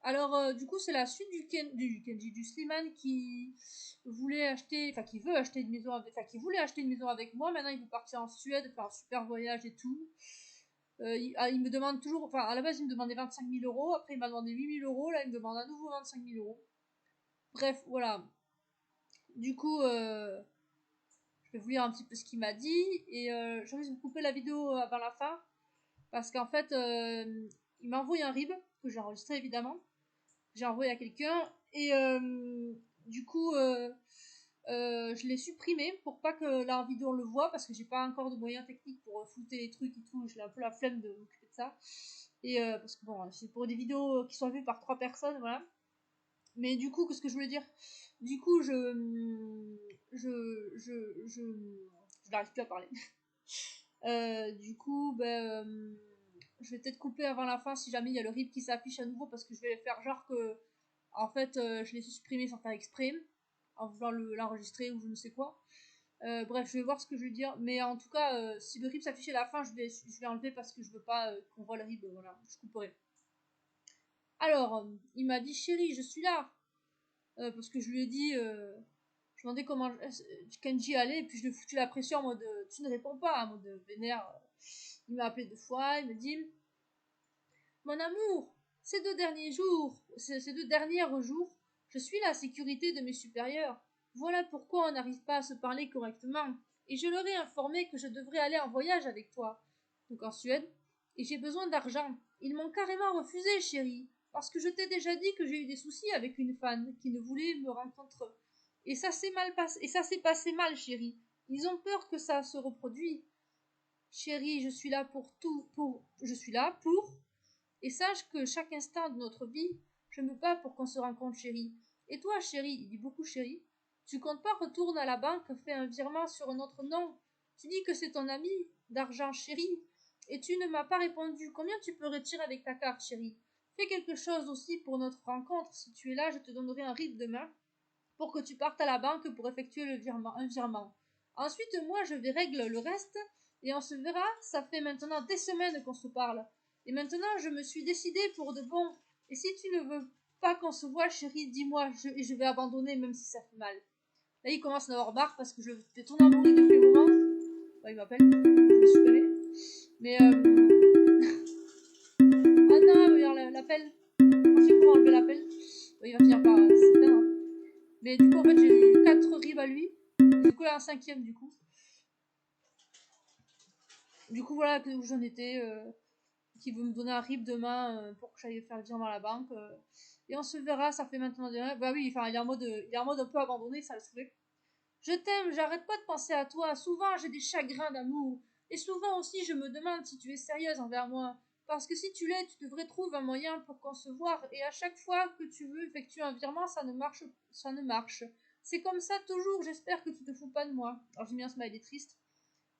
Alors, du coup, c'est la suite du Slimane qui voulait acheter, enfin, qui veut acheter une maison qui voulait acheter une maison avec moi. Maintenant, il veut partir en Suède, faire un super voyage et tout. Il me demande toujours, enfin, à la base, il me demandait 25 000 euros. Après, il m'a demandé 8 000 euros. Là, il me demande à nouveau 25 000 euros. Bref, voilà. Du coup, je vais vous lire un petit peu ce qu'il m'a dit. Et je risque de vous couper la vidéo avant la fin. Parce qu'en fait, il m'a envoyé un RIB, que j'ai enregistré évidemment. J'ai envoyé à quelqu'un. Et du coup, je l'ai supprimé pour pas que la vidéo on le voit. Parce que j'ai pas encore de moyens techniques pour flouter les trucs et tout. J'ai un peu la flemme de m'occuper de ça. Et parce que bon, c'est pour des vidéos qui sont vues par 3 personnes, voilà. Mais du coup, qu'est-ce que je voulais dire? Du coup, je n'arrive plus à parler. Du coup, je vais peut-être couper avant la fin si jamais il y a le RIP qui s'affiche à nouveau parce que je vais faire genre que, en fait, je l'ai supprimé sans faire exprès, en voulant l'enregistrer ou je ne sais quoi. Bref, je vais voir ce que je veux dire. Mais en tout cas, si le RIP s'affiche à la fin, je vais enlever parce que je veux pas qu'on voit le RIP. Voilà, je couperai. Alors, il m'a dit, chérie, je suis là. Parce que je lui ai dit, je demandais comment Kenji allait, et puis je lui ai foutu la pression en mode tu ne réponds pas, en mode vénère. Il m'a appelé 2 fois, il me dit mon amour, ces 2 derniers jours, je suis la sécurité de mes supérieurs. Voilà pourquoi on n'arrive pas à se parler correctement. Et je leur ai informé que je devrais aller en voyage avec toi, donc en Suède, et j'ai besoin d'argent. Ils m'ont carrément refusé, chérie, parce que je t'ai déjà dit que j'ai eu des soucis avec une fan qui ne voulait me rencontrer. Et ça s'est mal passé, et ça s'est passé mal, chérie. Ils ont peur que ça se reproduise. Chérie, je suis là je suis là pour, et sache que chaque instant de notre vie, je me bats pour qu'on se rencontre, chérie. Et toi, chérie, il dit beaucoup chérie, tu comptes pas retourner à la banque, faire un virement sur un autre nom. Tu dis que c'est ton ami d'argent, chérie, et tu ne m'as pas répondu. Combien tu peux retirer avec ta carte, chérie? Fais quelque chose aussi pour notre rencontre. Si tu es là, je te donnerai un RIB demain pour que tu partes à la banque pour effectuer un virement. Ensuite, moi, je vais régler le reste et on se verra. Ça fait maintenant des semaines qu'on se parle. Et maintenant, je me suis décidée pour de bon. Et si tu ne veux pas qu'on se voit, chérie, dis-moi et je vais abandonner même si ça fait mal. Là, il commence à en avoir marre parce que je fais tourner en bourrique depuis un moment. Bah, il m'appelle. Je vais supprimer. Mais ah non, regarde l'appel. Je sais comment enlever l'appel. Bah, il va finir par s'éteindre. Mais du coup, en fait, j'ai eu 4 ribs à lui. Et du coup, là, un 5e, du coup. Du coup, voilà où j'en étais. Qui veut me donner un rib demain pour que j'aille faire le virement à la banque. Et on se verra, ça fait maintenant des... Bah oui, enfin, il est en mode un peu abandonné, ça le saoulait. Je t'aime, j'arrête pas de penser à toi. Souvent, j'ai des chagrins d'amour. Et souvent aussi, je me demande si tu es sérieuse envers moi. Parce que si tu l'es, tu devrais trouver un moyen pour qu'on se voit. Et à chaque fois que tu veux effectuer un virement, ça ne marche. Ça ne marche. C'est comme ça toujours. J'espère que tu te fous pas de moi. Alors j'ai mis un smiley triste.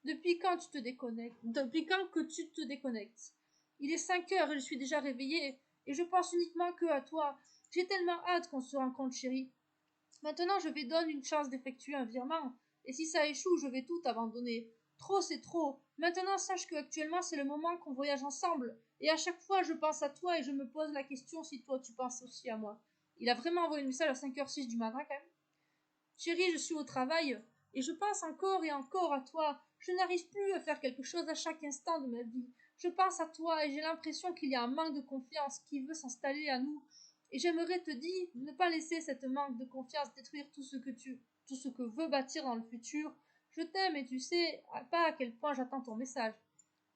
Depuis quand tu te déconnectes? Depuis quand que tu te déconnectes? Il est 5 heures et je suis déjà réveillée. Et je pense uniquement que à toi. J'ai tellement hâte qu'on se rencontre, chérie. Maintenant, je vais donner une chance d'effectuer un virement. Et si ça échoue, je vais tout abandonner. Trop, c'est trop. Maintenant, sache que actuellement, c'est le moment qu'on voyage ensemble. Et à chaque fois, je pense à toi et je me pose la question si toi, tu penses aussi à moi. Il a vraiment envoyé un message à 5h06 du matin, quand même. Chérie, je suis au travail et je pense encore et encore à toi. Je n'arrive plus à faire quelque chose à chaque instant de ma vie. Je pense à toi et j'ai l'impression qu'il y a un manque de confiance qui veut s'installer à nous. Et j'aimerais te dire, ne pas laisser cette manque de confiance détruire tout ce que veut bâtir dans le futur. Je t'aime et tu sais pas à quel point j'attends ton message.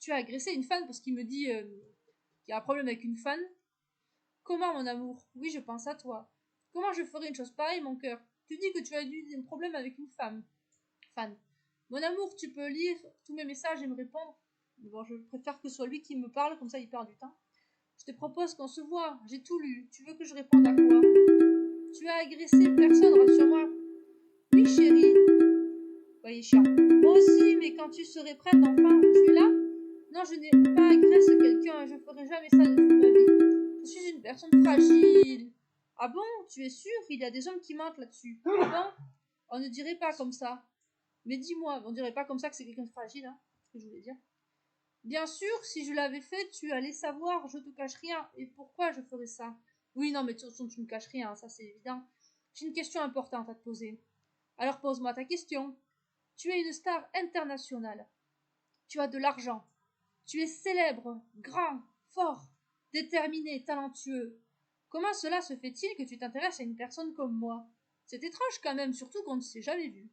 Tu as agressé une fan parce qu'il me dit qu'il y a un problème avec une fan. Comment, mon amour? Oui, je pense à toi. Comment je ferais une chose pareille, mon cœur? Tu dis que tu as eu un problème avec une femme. Fan. Mon amour, tu peux lire tous mes messages et me répondre. Bon, je préfère que ce soit lui qui me parle, comme ça il perd du temps. Je te propose qu'on se voit. J'ai tout lu. Tu veux que je réponde à quoi? Tu as agressé personne, rassure-moi. Oui, chérie. Voyez, chiant. Moi aussi, mais quand tu serais prête, enfin, tu es là? Non, je n'ai pas agressé quelqu'un. Je ferai jamais ça de toute ma vie. Je suis une personne fragile. Ah bon? Tu es sûre? Il y a des hommes qui mentent là-dessus. Ah bon? On ne dirait pas comme ça. Mais dis-moi, on dirait pas comme ça que c'est quelqu'un de fragile, hein, ce que je voulais dire. Bien sûr, si je l'avais fait, tu allais savoir, je te cache rien. Et pourquoi je ferais ça? Oui, non, mais de toute façon, tu me caches rien, ça c'est évident. J'ai une question importante à te poser. Alors pose-moi ta question. Tu es une star internationale. Tu as de l'argent. Tu es célèbre, grand, fort, déterminé, talentueux. Comment cela se fait-il que tu t'intéresses à une personne comme moi? C'est étrange quand même, surtout qu'on ne s'est jamais vu.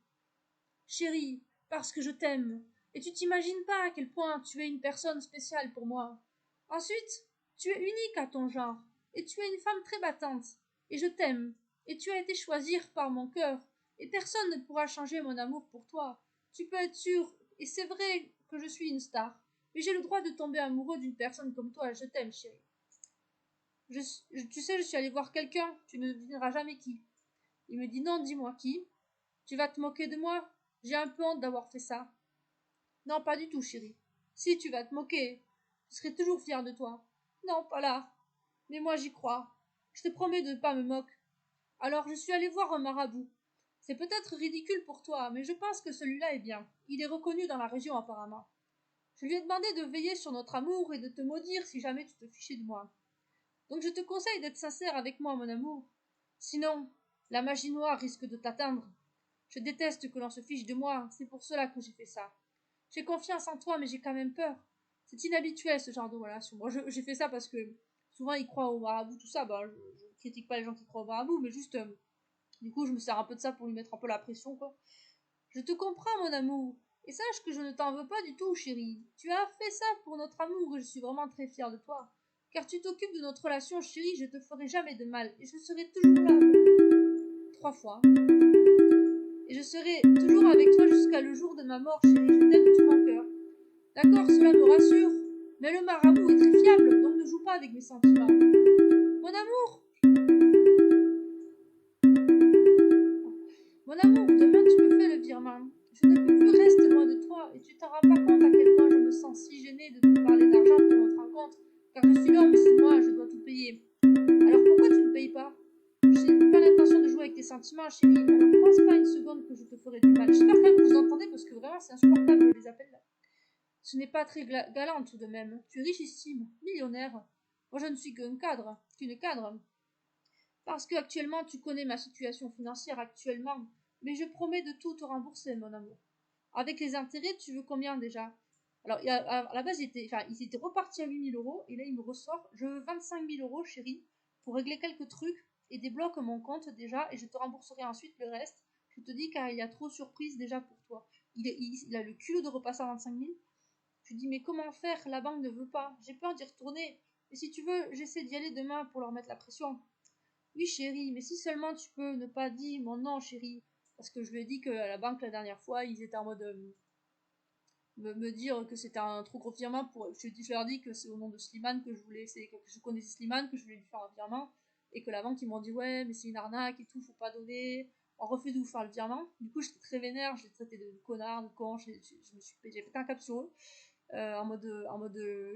Chérie, parce que je t'aime. Et tu t'imagines pas à quel point tu es une personne spéciale pour moi. Ensuite, tu es unique à ton genre, et tu es une femme très battante. Et je t'aime, et tu as été choisie par mon cœur, et personne ne pourra changer mon amour pour toi. Tu peux être sûr, et c'est vrai que je suis une star, mais j'ai le droit de tomber amoureux d'une personne comme toi. Je t'aime, chérie. Tu sais, je suis allée voir quelqu'un, tu ne devineras jamais qui. Il me dit non, dis-moi qui. Tu vas te moquer de moi? J'ai un peu honte d'avoir fait ça. Non, pas du tout, chérie. Si tu vas te moquer, je serai toujours fière de toi. Non, pas là. Mais moi j'y crois. Je te promets de ne pas me moquer. Alors je suis allée voir un marabout. C'est peut-être ridicule pour toi, mais je pense que celui-là est bien. Il est reconnu dans la région apparemment. Je lui ai demandé de veiller sur notre amour et de te maudire si jamais tu te fichais de moi. Donc je te conseille d'être sincère avec moi, mon amour. Sinon, la magie noire risque de t'atteindre. Je déteste que l'on se fiche de moi, c'est pour cela que j'ai fait ça. J'ai confiance en toi, mais j'ai quand même peur. C'est inhabituel ce genre de relation. Moi, j'ai fait ça parce que souvent ils croient au marabout, tout ça. Bah, je critique pas les gens qui croient au marabout, mais juste, du coup, je me sers un peu de ça pour lui mettre un peu la pression, quoi. Je te comprends, mon amour. Et sache que je ne t'en veux pas du tout, chérie. Tu as fait ça pour notre amour et je suis vraiment très fière de toi. Car tu t'occupes de notre relation, chérie, je te ferai jamais de mal et je serai toujours là. 3 fois. Et je serai toujours avec toi jusqu'à le jour de ma mort, chérie, je t'aime de tout mon cœur. D'accord, cela me rassure. Mais le marabout est très fiable, donc ne joue pas avec mes sentiments. Mon amour, mon amour, demain tu me fais le virement. Je ne peux plus rester loin de toi et tu t'en rends pas compte à quel point je me sens si gênée de te parler d'argent pour notre rencontre, car je suis l'homme et c'est moi, je dois tout payer. Alors pourquoi tu ne payes pas? Je n'ai pas l'intention de jouer avec tes sentiments, chérie. Alors pense pas une seconde que je te ferai du mal. J'espère quand même que vous entendez parce que vraiment c'est insupportable les appels là. Ce n'est pas très galant tout de même. Tu es richissime, millionnaire. Moi je ne suis qu'une cadre. Parce que actuellement tu connais ma situation financière actuellement. Mais je promets de tout te rembourser, mon amour. Avec les intérêts, tu veux combien déjà? Alors, à la base, ils étaient repartis à 8 000 € et là, il me ressort, je veux 25 000 € chérie, pour régler quelques trucs et débloque mon compte déjà et je te rembourserai ensuite le reste. Je te dis car il y a trop de surprises déjà pour toi. Il a le culot de repasser à 25 000. Je lui dis, mais comment faire? La banque ne veut pas. J'ai peur d'y retourner. Et si tu veux, j'essaie d'y aller demain pour leur mettre la pression. Oui, chérie, mais si seulement tu peux ne pas dire mon nom, chérie. Parce que je lui ai dit qu'à la banque la dernière fois, ils étaient en mode me dire que c'était un trop gros virement pour. Je leur dis que c'est au nom de Slimane que je voulais. Que je connaissais Slimane, que je voulais lui faire un virement. Et que la banque, ils m'ont dit, ouais, mais c'est une arnaque et tout, faut pas donner. On refait de vous faire le virement. Du coup, j'étais très vénère, je l'ai traité de connard, de con, j'ai pété un cap sur eux.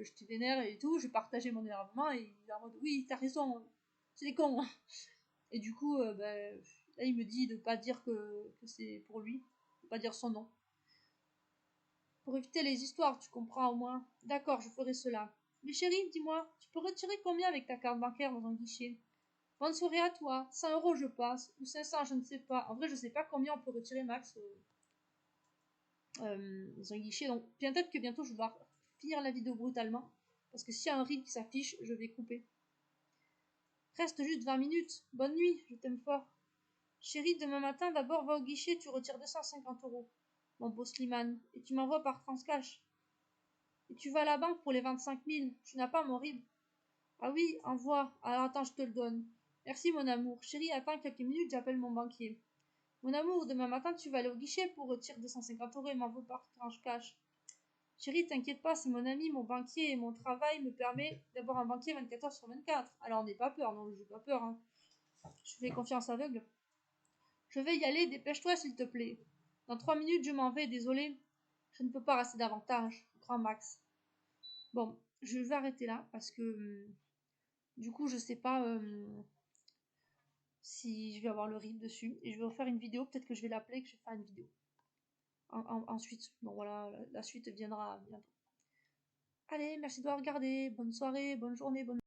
J'étais vénère et tout, je partageais mon énervement et il est en mode oui, t'as raison, c'est des cons. Et du coup, là il me dit de pas dire que c'est pour lui, de pas dire son nom. Pour éviter les histoires, tu comprends au moins. D'accord, je ferai cela. Mais chérie, dis-moi, tu peux retirer combien avec ta carte bancaire dans un guichet? Bonne soirée à toi, 100 € je passe, ou 500, je ne sais pas. En vrai, je sais pas combien on peut retirer max dans un guichet. Donc peut-être que bientôt je vais devoir finir la vidéo brutalement. Parce que s'il y a un rythme qui s'affiche, je vais couper. Reste juste 20 minutes. Bonne nuit, je t'aime fort. Chérie, demain matin, d'abord va au guichet, tu retires 250 €. Mon beau Slimane. Et tu m'envoies par transcash. Et tu vas à la banque pour les 25 000. Tu n'as pas mon RIB? Ah oui, envoie. Alors attends, je te le donne. Merci mon amour. Chérie, attends quelques minutes, j'appelle mon banquier. Mon amour, demain matin, tu vas aller au guichet pour retirer 250 € et m'envoie par transcash. Chérie, t'inquiète pas, c'est mon ami, mon banquier et mon travail me permet d'avoir un banquier 24 h sur 24. Alors n'aie pas peur, non, j'ai pas peur, hein. Je fais confiance aveugle. Je vais y aller, dépêche-toi s'il te plaît. Dans 3 minutes, je m'en vais, désolé. Je ne peux pas rester davantage. Grand Max. Bon, je vais arrêter là parce que du coup, je sais pas si je vais avoir le RIB dessus. Et je vais refaire une vidéo, peut-être que je vais l'appeler et que je vais faire une vidéo. Ensuite, bon voilà, la suite viendra bientôt. Allez, merci de m'avoir regardé. Bonne soirée, bonne journée, bonne